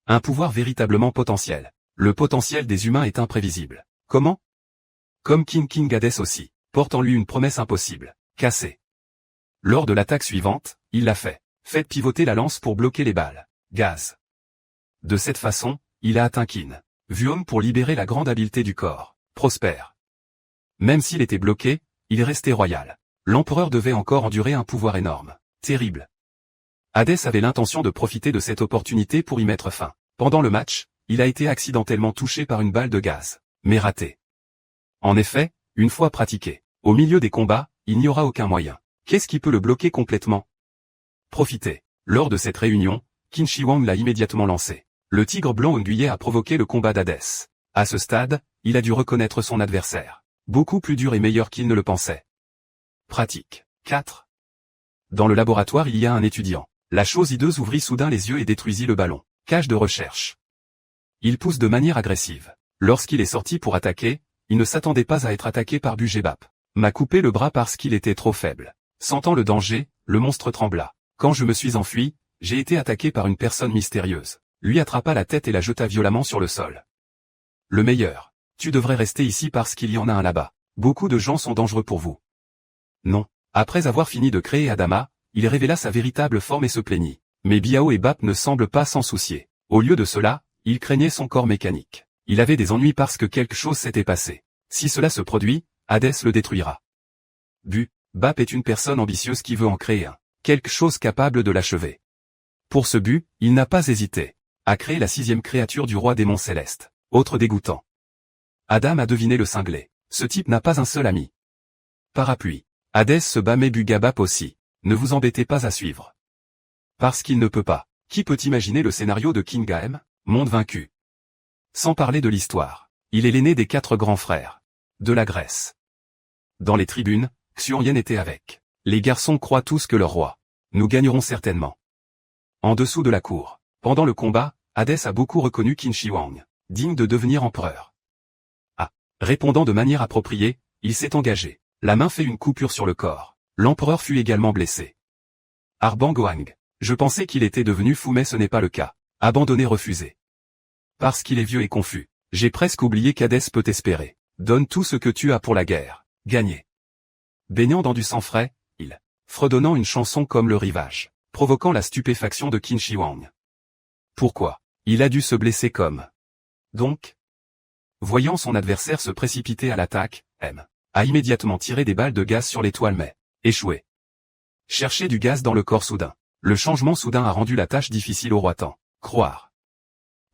Un pouvoir véritablement potentiel. Le potentiel des humains est imprévisible. Comment? Comme King Hadès aussi. Porte en lui une promesse impossible. Cassée. Lors de l'attaque suivante, il l'a fait. Faites pivoter la lance pour bloquer les balles. Gaz. De cette façon, il a atteint Qin. Vuong pour libérer la grande habileté du corps. Prospère. Même s'il était bloqué, il restait royal. L'empereur devait encore endurer un pouvoir énorme. Terrible. Hadès avait l'intention de profiter de cette opportunité pour y mettre fin. Pendant le match, il a été accidentellement touché par une balle de gaz. Mais raté. En effet, une fois pratiqué, au milieu des combats, il n'y aura aucun moyen. Qu'est-ce qui peut le bloquer complètement? Profitez. Lors de cette réunion, Qin Shi Huang l'a immédiatement lancé. Le tigre blanc ondulé a provoqué le combat d'Hadès. À ce stade, il a dû reconnaître son adversaire. Beaucoup plus dur et meilleur qu'il ne le pensait. Pratique. 4. Dans le laboratoire il y a un étudiant. La chose hideuse ouvrit soudain les yeux et détruisit le ballon. Cage de recherche. Il pousse de manière agressive. Lorsqu'il est sorti pour attaquer, il ne s'attendait pas à être attaqué par Bugebap. M'a coupé le bras parce qu'il était trop faible. Sentant le danger, le monstre trembla. Quand je me suis enfui, j'ai été attaqué par une personne mystérieuse. Lui attrapa la tête et la jeta violemment sur le sol. Le meilleur. Tu devrais rester ici parce qu'il y en a un là-bas. Beaucoup de gens sont dangereux pour vous. Non. Après avoir fini de créer Adama, il révéla sa véritable forme et se plaignit. Mais Biao et Bap ne semblent pas s'en soucier. Au lieu de cela, il craignait son corps mécanique. Il avait des ennuis parce que quelque chose s'était passé. Si cela se produit, Hadès le détruira. Bap est une personne ambitieuse qui veut en créer un. Quelque chose capable de l'achever. Pour ce but, il n'a pas hésité à créer la 6e créature du roi démon céleste. Autre dégoûtant. Adam a deviné le cinglé. Ce type n'a pas un seul ami. Parapluie. Hadès se bat mais Bugabap aussi. Ne vous embêtez pas à suivre. Parce qu'il ne peut pas. Qui peut imaginer le scénario de King Gaem, monde vaincu? Sans parler de l'histoire. Il est l'aîné des 4 grands frères. De la Grèce. Dans les tribunes, Xuanyen était avec. Les garçons croient tous que leur roi. Nous gagnerons certainement. En dessous de la cour. Pendant le combat, Hadès a beaucoup reconnu Qin Shi Huang, digne de devenir empereur. Répondant de manière appropriée, il s'est engagé. La main fait une coupure sur le corps. L'empereur fut également blessé. Arbang Hoang. Je pensais qu'il était devenu fou mais ce n'est pas le cas. Abandonné refusé. Parce qu'il est vieux et confus. J'ai presque oublié qu'Hadès peut espérer. Donne tout ce que tu as pour la guerre. Gagner. Baignant dans du sang frais, il fredonnant une chanson comme le rivage, provoquant la stupéfaction de Qin Shi Huang. Pourquoi? Il a dû se blesser comme. Donc, voyant son adversaire se précipiter à l'attaque, M a immédiatement tiré des balles de gaz sur l'étoile mais échoué. Chercher du gaz dans le corps soudain. Le changement soudain a rendu la tâche difficile au roi Tan. Croire.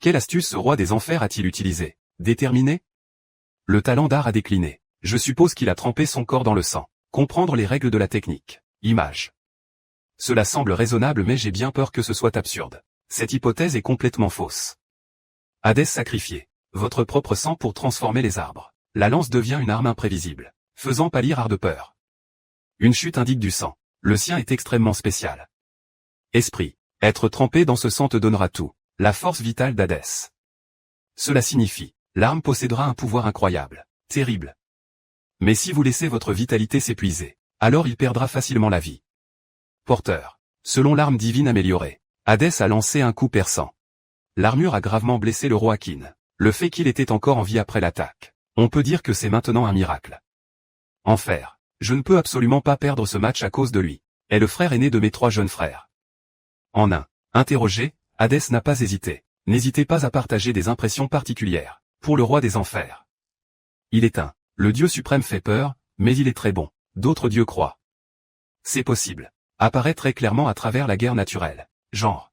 Quelle astuce ce roi des enfers a-t-il utilisé? Déterminé? Le talent d'art a décliné. Je suppose qu'il a trempé son corps dans le sang. Comprendre les règles de la technique. Image. Cela semble raisonnable mais j'ai bien peur que ce soit absurde. Cette hypothèse est complètement fausse. Hadès sacrifié. Votre propre sang pour transformer les arbres. La lance devient une arme imprévisible, faisant pâlir Hardepeur. Une chute indique du sang. Le sien est extrêmement spécial. Esprit. Être trempé dans ce sang te donnera tout. La force vitale d'Hadès. Cela signifie, l'arme possédera un pouvoir incroyable, terrible. Mais si vous laissez votre vitalité s'épuiser, alors il perdra facilement la vie. Porteur. Selon l'arme divine améliorée, Hadès a lancé un coup perçant. L'armure a gravement blessé le roi Qin. Le fait qu'il était encore en vie après l'attaque. On peut dire que c'est maintenant un miracle. Enfer. Je ne peux absolument pas perdre ce match à cause de lui. Est le frère aîné de mes 3 jeunes frères. En un. Interrogé, Hadès n'a pas hésité. N'hésitez pas à partager des impressions particulières. Pour le roi des enfers. Il est un. Le dieu suprême fait peur, mais il est très bon. D'autres dieux croient. C'est possible. Apparaît très clairement à travers la guerre naturelle. Genre.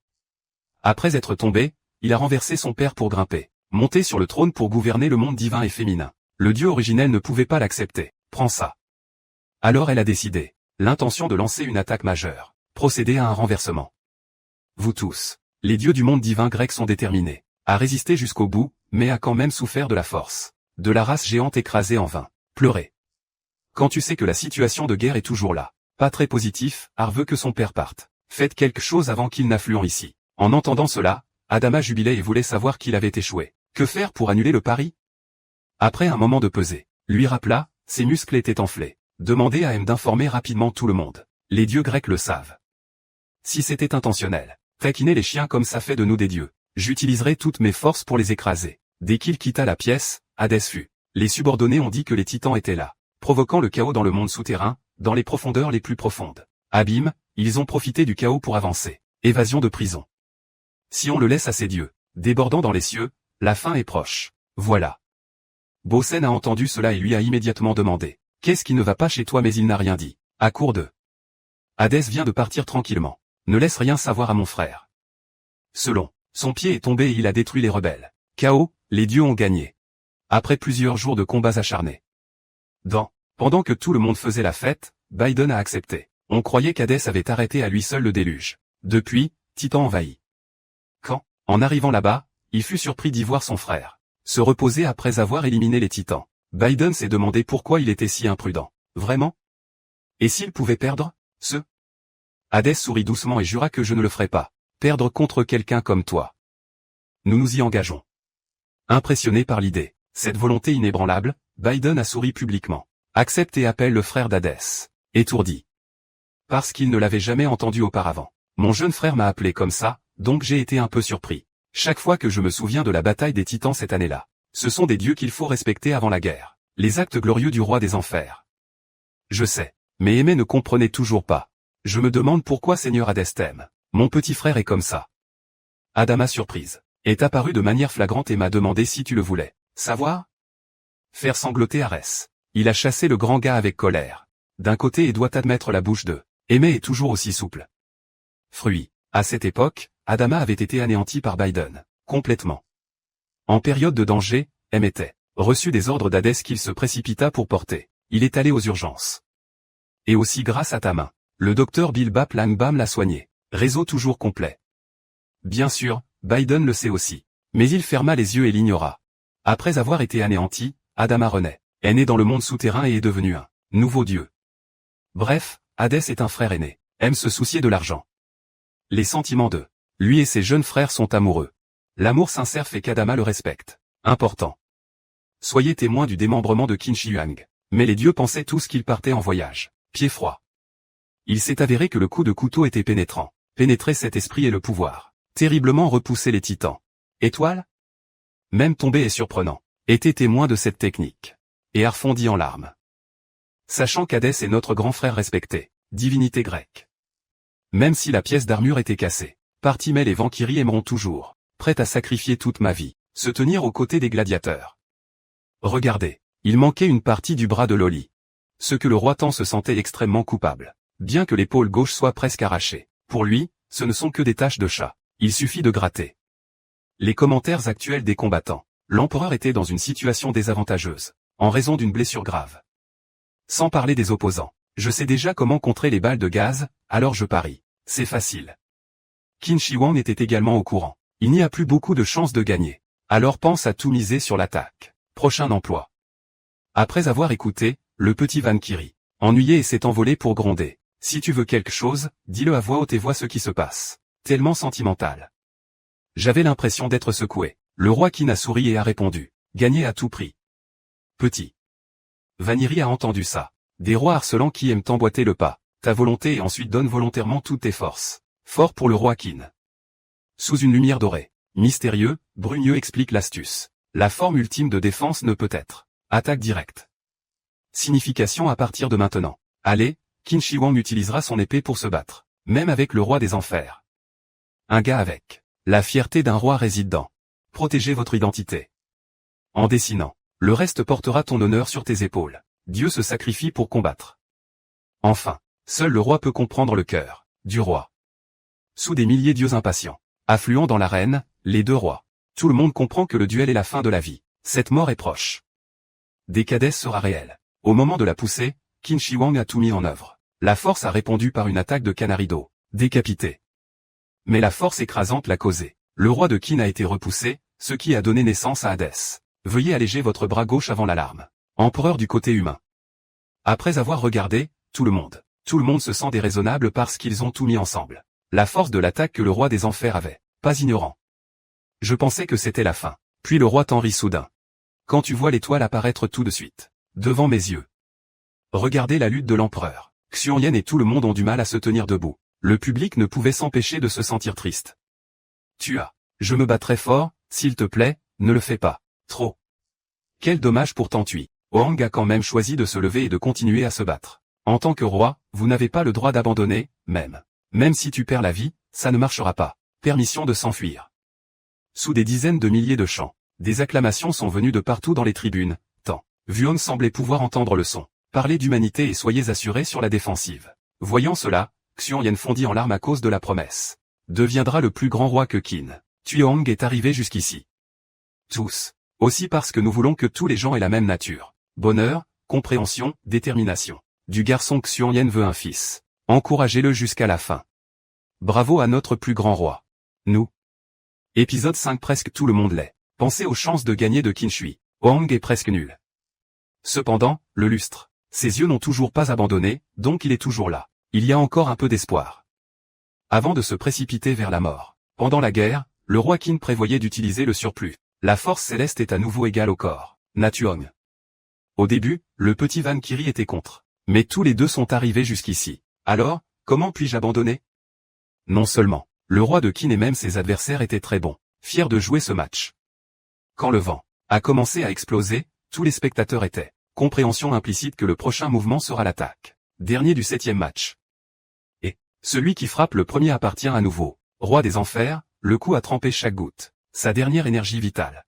Après être tombé, il a renversé son père pour grimper. Monté sur le trône pour gouverner le monde divin et féminin. Le dieu originel ne pouvait pas l'accepter. Prends ça. Alors elle a décidé. L'intention de lancer une attaque majeure. Procéder à un renversement. Vous tous, les dieux du monde divin grec sont déterminés. À résister jusqu'au bout, mais a quand même souffert de la force. De la race géante écrasée en vain. Pleurer. Quand tu sais que la situation de guerre est toujours là. Pas très positif, Ar veut que son père parte. Faites quelque chose avant qu'il n'affluent ici. En entendant cela, Adama jubilait et voulait savoir qu'il avait échoué. Que faire pour annuler le pari? Après un moment de pesée, lui rappela, ses muscles étaient enflés. Demandez à M d'informer rapidement tout le monde. Les dieux grecs le savent. Si c'était intentionnel, taquiner les chiens comme ça fait de nous des dieux. J'utiliserai toutes mes forces pour les écraser. Dès qu'il quitta la pièce, Hadès fut. Les subordonnés ont dit que les titans étaient là, provoquant le chaos dans le monde souterrain, dans les profondeurs les plus profondes. Abîme, ils ont profité du chaos pour avancer. Évasion de prison. Si on le laisse à ces dieux, débordant dans les cieux, la fin est proche. Voilà. Bosen a entendu cela et lui a immédiatement demandé. Qu'est-ce qui ne va pas chez toi mais il n'a rien dit. À court de. Hadès vient de partir tranquillement. Ne laisse rien savoir à mon frère. Selon, son pied est tombé et il a détruit les rebelles. Chaos, les dieux ont gagné. Après plusieurs jours de combats acharnés. Pendant que tout le monde faisait la fête, Biden a accepté. On croyait qu'Hadès avait arrêté à lui seul le déluge. Depuis, Titan envahit. En arrivant là-bas, il fut surpris d'y voir son frère se reposer après avoir éliminé les titans. Biden s'est demandé pourquoi il était si imprudent. Vraiment? Et s'il pouvait perdre? Hadès sourit doucement et jura que je ne le ferai pas. Perdre contre quelqu'un comme toi. Nous nous y engageons. Impressionné par l'idée, cette volonté inébranlable, Biden a souri publiquement. Accepte et appelle le frère d'Hadès. Étourdi. Parce qu'il ne l'avait jamais entendu auparavant. Mon jeune frère m'a appelé comme ça, donc j'ai été un peu surpris. Chaque fois que je me souviens de la bataille des titans cette année-là, Ce sont des dieux qu'il faut respecter avant la guerre. Les actes glorieux du roi des enfers. Je sais. Mais Aimé ne comprenait toujours pas. Je me demande pourquoi Seigneur Hadès t'aime. Mon petit frère est comme ça. Adama, surprise, est apparue de manière flagrante et m'a demandé si tu le voulais. Savoir? Faire sangloter Arès. Il a chassé le grand gars avec colère. D'un côté et doit admettre la bouche de Aimé est toujours aussi souple. Fruit. À cette époque, Adama avait été anéanti par Biden. Complètement. En période de danger, M était reçu des ordres d'Hadès qu'il se précipita pour porter. Il est allé aux urgences. Et aussi grâce à ta main. Le docteur Bilbap Langbam l'a soigné. Réseau toujours complet. Bien sûr, Biden le sait aussi. Mais il ferma les yeux et l'ignora. Après avoir été anéanti, Adama renaît. Est né dans le monde souterrain et est devenu un nouveau dieu. Bref, Hadès est un frère aîné. Aime se soucier de l'argent. Les sentiments de lui et ses jeunes frères sont amoureux. L'amour sincère fait qu'Adama le respecte. Important. Soyez témoins du démembrement de Qin Shi Huang. Mais les dieux pensaient tous qu'il partait en voyage. Pied froid. Il s'est avéré que le coup de couteau était pénétrant. Pénétrer cet esprit et le pouvoir. Terriblement repousser les titans. Étoile? Même tomber est surprenant. Était témoin de cette technique. Et arfondit en larmes. Sachant qu'Hadès est notre grand frère respecté. Divinité grecque. Même si la pièce d'armure était cassée. Partimel et Valkyrie aimeront toujours. Prêt à sacrifier toute ma vie. Se tenir aux côtés des gladiateurs. Regardez. Il manquait une partie du bras de Loli. Ce que le roi Tan se sentait extrêmement coupable. Bien que l'épaule gauche soit presque arrachée. Pour lui, ce ne sont que des taches de chat. Il suffit de gratter. Les commentaires actuels des combattants. L'empereur était dans une situation désavantageuse. En raison d'une blessure grave. Sans parler des opposants. Je sais déjà comment contrer les balles de gaz, alors je parie. C'est facile. Qin Shi Huang était également au courant. Il n'y a plus beaucoup de chances de gagner. Alors pense à tout miser sur l'attaque. Prochain emploi. Après avoir écouté, le petit Valkyrie, ennuyé et s'est envolé pour gronder. Si tu veux quelque chose, dis-le à voix haute et vois ce qui se passe. Tellement sentimental. J'avais l'impression d'être secoué. Le roi Qin a souri et a répondu. Gagner à tout prix. Petit. Vaniri a entendu ça. Des rois harcelants qui aiment t'emboîter le pas. Ta volonté et ensuite donnent volontairement toutes tes forces. Fort pour le roi Qin. Sous une lumière dorée. Mystérieux, Brugneux explique l'astuce. La forme ultime de défense ne peut être. Attaque directe. Signification à partir de maintenant. Allez, Qin Shi Huang utilisera son épée pour se battre. Même avec le roi des enfers. Un gars avec. La fierté d'un roi réside dans. Protégez votre identité. En dessinant. Le reste portera ton honneur sur tes épaules. Dieu se sacrifie pour combattre. Enfin, seul le roi peut comprendre le cœur du roi. Sous des milliers d'yeux impatients, affluant dans l'arène, les deux rois. Tout le monde comprend que le duel est la fin de la vie. Cette mort est proche. Décadès sera réelle. Au moment de la poussée, Qin Shi Huang a tout mis en œuvre. La force a répondu par une attaque de canarido, décapité. Mais la force écrasante l'a causé. Le roi de Qin a été repoussé, ce qui a donné naissance à Hadès. Veuillez alléger votre bras gauche avant l'alarme. Empereur du côté humain. Après avoir regardé, tout le monde se sent déraisonnable parce qu'ils ont tout mis ensemble. La force de l'attaque que le roi des enfers avait. Pas ignorant. Je pensais que c'était la fin. Puis le roi t'en rit soudain. Quand tu vois l'étoile apparaître tout de suite. Devant mes yeux. Regardez la lutte de l'empereur. Xiong Yen et tout le monde ont du mal à se tenir debout. Le public ne pouvait s'empêcher de se sentir triste. Je me battrai fort, s'il te plaît, ne le fais pas. Trop. Quel dommage pour Tantui. Hoang a quand même choisi de se lever et de continuer à se battre. En tant que roi, vous n'avez pas le droit d'abandonner, même si tu perds la vie, ça ne marchera pas. Permission de s'enfuir. Sous des dizaines de milliers de chants, des acclamations sont venues de partout dans les tribunes. Vuong semblait pouvoir entendre le son. Parlez d'humanité et soyez assurés sur la défensive. Voyant cela, Xiong Yen fondit en larmes à cause de la promesse. Deviendra le plus grand roi que Qin. Tuong est arrivé jusqu'ici. Tous. Aussi parce que nous voulons que tous les gens aient la même nature. Bonheur, compréhension, détermination. Du garçon Xiong Yen veut un fils. Encouragez-le jusqu'à la fin. Bravo à notre plus grand roi. Nous. Épisode 5. Presque tout le monde l'est. Pensez aux chances de gagner de Qin Shi. Hoang est presque nul. Cependant, le lustre. Ses yeux n'ont toujours pas abandonné, donc il est toujours là. Il y a encore un peu d'espoir. Avant de se précipiter vers la mort. Pendant la guerre, le roi Qin prévoyait d'utiliser le surplus. La force céleste est à nouveau égale au corps. Natuong. Au début, le petit Valkyrie était contre. Mais tous les deux sont arrivés jusqu'ici. Alors, comment puis-je abandonner? Non seulement, le roi de Qin et même ses adversaires étaient très bons, fiers de jouer ce match. Quand le vent a commencé à exploser, tous les spectateurs étaient. Compréhension implicite que le prochain mouvement sera l'attaque. Dernier du 7e match. Et, celui qui frappe le premier appartient à nouveau. Roi des enfers, le coup a trempé chaque goutte. Sa dernière énergie vitale.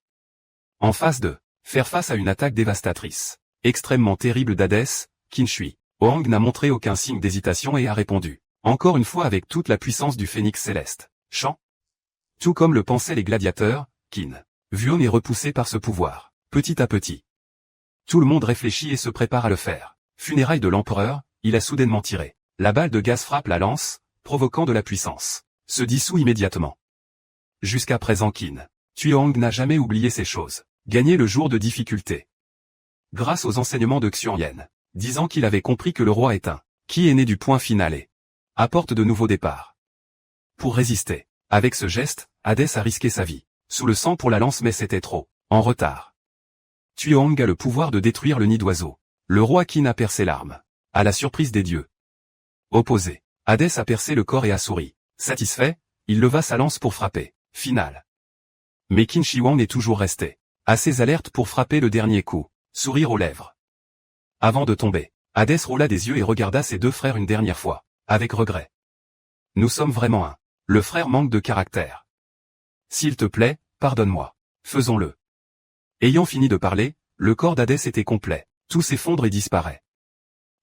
En phase de faire face à une attaque dévastatrice. Extrêmement terrible d'Hadès, Qin Shi Huang n'a montré aucun signe d'hésitation et a répondu. Encore une fois avec toute la puissance du phénix céleste. Chant. Tout comme le pensaient les gladiateurs, Qin Vuong est repoussé par ce pouvoir. Petit à petit. Tout le monde réfléchit et se prépare à le faire. Funérailles de l'empereur, il a soudainement tiré. La balle de gaz frappe la lance, provoquant de la puissance. Se dissout immédiatement. Jusqu'à présent Qin Huang n'a jamais oublié ces choses. Gagné le jour de difficulté. Grâce aux enseignements de Xuanyan, disant qu'il avait compris que le roi est un qui est né du point final et apporte de nouveaux départs. Pour résister, avec ce geste, Hadès a risqué sa vie. Sous le sang pour la lance mais c'était trop. En retard. Huang a le pouvoir de détruire le nid d'oiseau. Le roi Qin a percé l'arme. À la surprise des dieux. Opposé. Hadès a percé le corps et a souri. Satisfait, il leva sa lance pour frapper. Finale. Mais Qin Shi Huang est toujours resté. Assez alerte pour frapper le dernier coup. Sourire aux lèvres. Avant de tomber, Hadès roula des yeux et regarda ses deux frères une dernière fois. Avec regret. Nous sommes vraiment un. Le frère manque de caractère. S'il te plaît, pardonne-moi. Faisons-le. Ayant fini de parler, le corps d'Hadès était complet. Tout s'effondre et disparaît.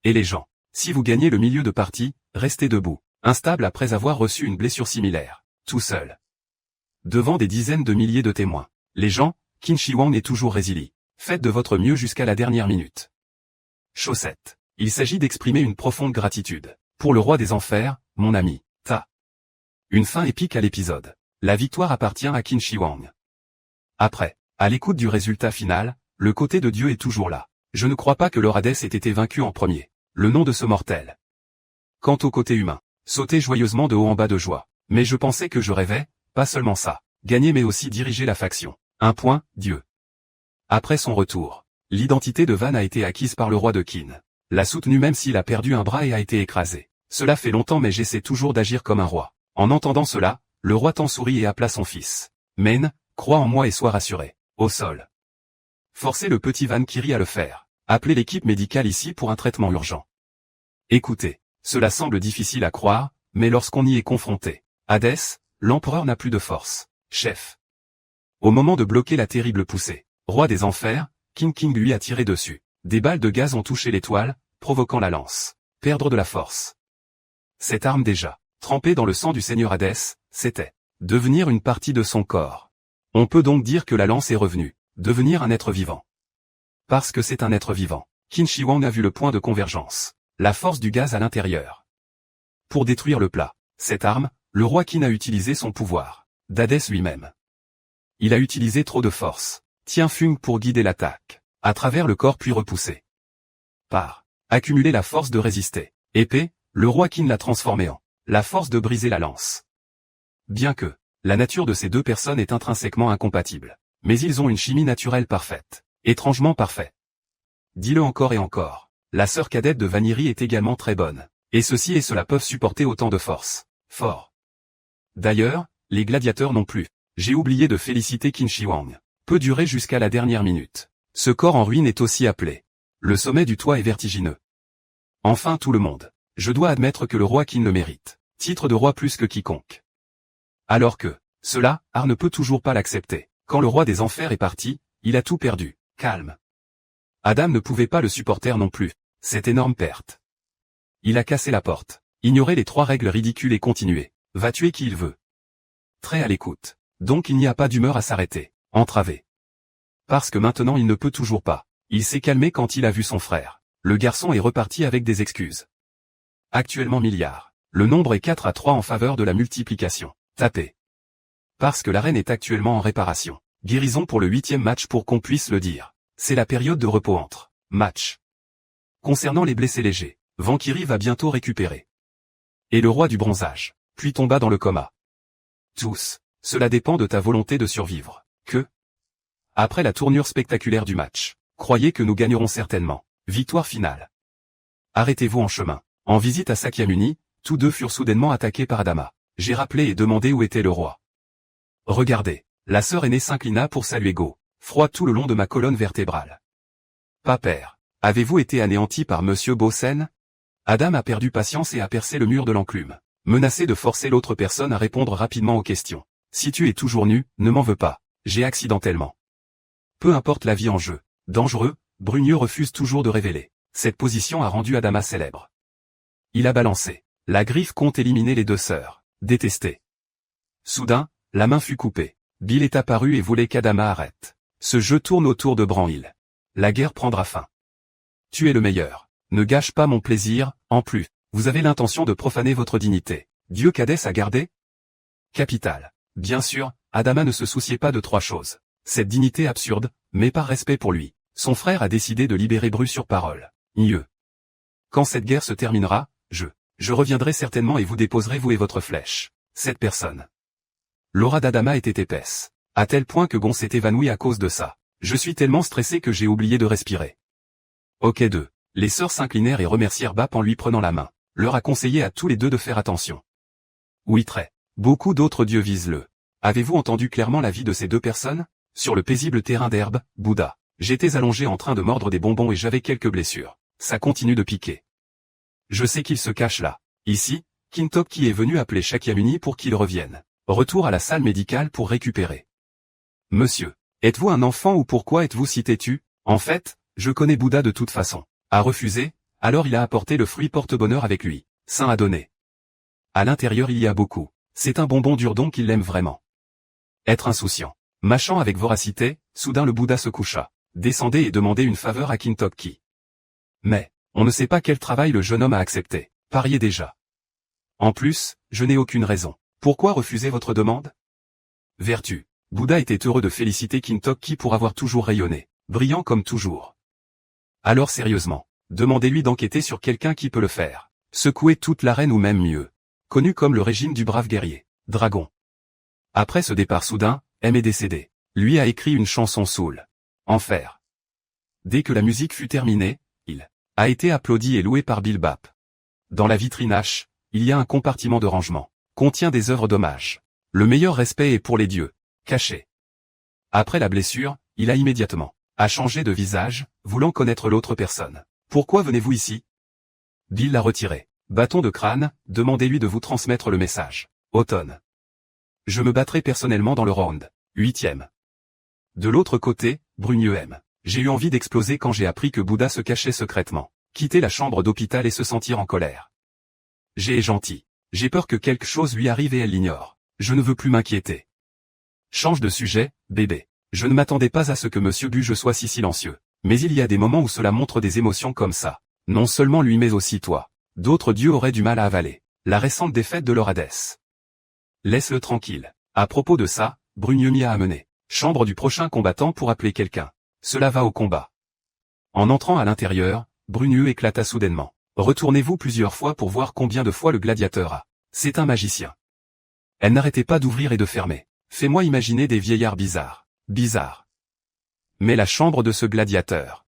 Et les gens, si vous gagnez le milieu de partie, restez debout. Instable après avoir reçu une blessure similaire. Tout seul. Devant des dizaines de milliers de témoins. Les gens, Qin Shi Huang est toujours résilient. Faites de votre mieux jusqu'à la dernière minute. Chaussette. Il s'agit d'exprimer une profonde gratitude. Pour le roi des enfers, mon ami, Ta. Une fin épique à l'épisode. La victoire appartient à Qin Shi Huang. Après, à l'écoute du résultat final, le côté de Dieu est toujours là. Je ne crois pas que le Hadès ait été vaincu en premier. Le nom de ce mortel. Quant au côté humain, sauter joyeusement de haut en bas de joie. Mais je pensais que je rêvais, pas seulement ça. Gagner mais aussi diriger la faction. Un point, Dieu. Après son retour, l'identité de Van a été acquise par le roi de Qin. L'a soutenu même s'il a perdu un bras et a été écrasé. Cela fait longtemps mais j'essaie toujours d'agir comme un roi. En entendant cela, le roi Tang sourit et appela son fils. Men, crois en moi et sois rassuré. Au sol. Forcez le petit Van Kiri à le faire. Appelez l'équipe médicale ici pour un traitement urgent. Écoutez, cela semble difficile à croire, mais lorsqu'on y est confronté, Hadès, l'empereur n'a plus de force. Chef. Au moment de bloquer la terrible poussée, roi des enfers, King lui a tiré dessus. Des balles de gaz ont touché l'étoile, provoquant la lance. Perdre de la force. Cette arme déjà, trempée dans le sang du seigneur Hadès, c'était devenir une partie de son corps. On peut donc dire que la lance est revenue, devenir un être vivant. Parce que c'est un être vivant, Qin Shi Huang a vu le point de convergence, la force du gaz à l'intérieur. Pour détruire le plat, cette arme, le roi Qin a utilisé son pouvoir, d'Hadès lui-même. Il a utilisé trop de force, Tianfeng pour guider l'attaque, à travers le corps puis repousser. Par accumuler la force de résister, épée, le roi Qin l'a transformé en la force de briser la lance. Bien que la nature de ces deux personnes est intrinsèquement incompatible, mais ils ont une chimie naturelle parfaite, étrangement parfaite. Dis-le encore et encore, la sœur cadette de Vaniri est également très bonne, et ceci et cela peuvent supporter autant de force. Fort. D'ailleurs, les gladiateurs non plus. J'ai oublié de féliciter Qin Shi Huang. Peut durer jusqu'à la dernière minute. Ce corps en ruine est aussi appelé. Le sommet du toit est vertigineux. Enfin tout le monde. Je dois admettre que le roi Qin le mérite. Titre de roi plus que quiconque. Alors que, cela, Ar ne peut toujours pas l'accepter. Quand le roi des enfers est parti, il a tout perdu. Calme. Adam ne pouvait pas le supporter non plus. Cette énorme perte. Il a cassé la porte. Ignorer les 3 règles ridicules et continuer. Va tuer qui il veut. Très à l'écoute. Donc il n'y a pas d'humeur à s'arrêter. Entravé. Parce que maintenant il ne peut toujours pas. Il s'est calmé quand il a vu son frère. Le garçon est reparti avec des excuses. Actuellement milliards. Le nombre est 4 à 3 en faveur de la multiplication. Tapez. Parce que la reine est actuellement en réparation. Guérison pour le 8e match pour qu'on puisse le dire. C'est la période de repos entre match. Concernant les blessés légers, Vankiri va bientôt récupérer. Et le roi du bronzage, puis tomba dans le coma. Tous, cela dépend de ta volonté de survivre. Que après la tournure spectaculaire du match, croyez que nous gagnerons certainement. Victoire finale. Arrêtez-vous en chemin. En visite à Sakyamuni, tous deux furent soudainement attaqués par Adama. J'ai rappelé et demandé où était le roi. Regardez, la sœur aînée s'inclina pour saluer Go. froid tout le long de ma colonne vertébrale. Pas père. Avez-vous été anéanti par Monsieur Bossen? Adam a perdu patience et a percé le mur de l'enclume, menacé de forcer l'autre personne à répondre rapidement aux questions. Si tu es toujours nu, ne m'en veux pas, j'ai accidentellement. Peu importe la vie en jeu. Dangereux, Brugneux refuse toujours de révéler. Cette position a rendu Adama célèbre. Il a balancé. La griffe compte éliminer les deux sœurs. Détestées. Soudain, la main fut coupée. Bill est apparu et voulait qu'Adama arrête. Ce jeu tourne autour de Branhill. La guerre prendra fin. Tu es le meilleur. Ne gâche pas mon plaisir, en plus, vous avez l'intention de profaner votre dignité. Dieu qu'Hadès a gardé? Capital. Bien sûr, Adama ne se souciait pas de trois choses. Cette dignité absurde, mais par respect pour lui. Son frère a décidé de libérer Bru sur parole. Mieux. Quand cette guerre se terminera, je reviendrai certainement et vous déposerai vous et votre flèche. Cette personne. L'aura d'Adama était épaisse. À tel point que Gon s'est évanoui à cause de ça. Je suis tellement stressé que j'ai oublié de respirer. Ok 2. Les sœurs s'inclinèrent et remercièrent Bap en lui prenant la main. Leur a conseillé à tous les deux de faire attention. Oui très. Beaucoup d'autres dieux visent le. Avez-vous entendu clairement la vie de ces deux personnes? Sur le paisible terrain d'herbe, Bouddha. J'étais allongé en train de mordre des bonbons et j'avais quelques blessures. Ça continue de piquer. Je sais qu'il se cache là. Ici, Kintoki est venu appeler Shakyamuni pour qu'il revienne. Retour à la salle médicale pour récupérer. Monsieur, êtes-vous un enfant ou pourquoi êtes-vous si têtu? En fait, je connais Bouddha de toute façon. A refusé, alors il a apporté le fruit porte-bonheur avec lui. Saint à donner. À l'intérieur il y a beaucoup. C'est un bonbon dur donc il l'aime vraiment. Être insouciant. Mâchant avec voracité, soudain le Bouddha se coucha. Descendez et demandez une faveur à Kintoki. Mais, on ne sait pas quel travail le jeune homme a accepté. Pariez déjà. En plus, je n'ai aucune raison. Pourquoi refuser votre demande? Vertu. Bouddha était heureux de féliciter Kintoki pour avoir toujours rayonné. Brillant comme toujours. Alors sérieusement, demandez-lui d'enquêter sur quelqu'un qui peut le faire. Secouer toute l'arène ou même mieux. Connu comme le régime du brave guerrier. Dragon. Après ce départ soudain, M est décédé. Lui a écrit une chanson soul. Enfer. Dès que la musique fut terminée, il a été applaudi et loué par Bill Bap. Dans la vitrine H, il y a un compartiment de rangement. Contient des œuvres d'hommage. Le meilleur respect est pour les dieux. Caché. Après la blessure, il a immédiatement changé de visage, voulant connaître l'autre personne. Pourquoi venez-vous ici? Bill l'a retiré. Bâton de crâne, demandez-lui de vous transmettre le message. Automne. Je me battrai personnellement dans le round. 8e. De l'autre côté, Brugneux M. J'ai eu envie d'exploser quand j'ai appris que Bouddha se cachait secrètement. Quitter la chambre d'hôpital et se sentir en colère. J'ai gentil. J'ai peur que quelque chose lui arrive et elle l'ignore. Je ne veux plus m'inquiéter. Change de sujet, bébé. Je ne m'attendais pas à ce que Monsieur Buge soit si silencieux. Mais il y a des moments où cela montre des émotions comme ça. Non seulement lui mais aussi toi. D'autres dieux auraient du mal à avaler. La récente défaite de leur Hadès. Laisse-le tranquille. À propos de ça, Brugneux m'y a amené. Chambre du prochain combattant pour appeler quelqu'un. Cela va au combat. En entrant à l'intérieur, Brugneux éclata soudainement. Retournez-vous plusieurs fois pour voir combien de fois le gladiateur a. C'est un magicien. Elle n'arrêtait pas d'ouvrir et de fermer. Fais-moi imaginer des vieillards bizarres. Bizarres. Mais la chambre de ce gladiateur.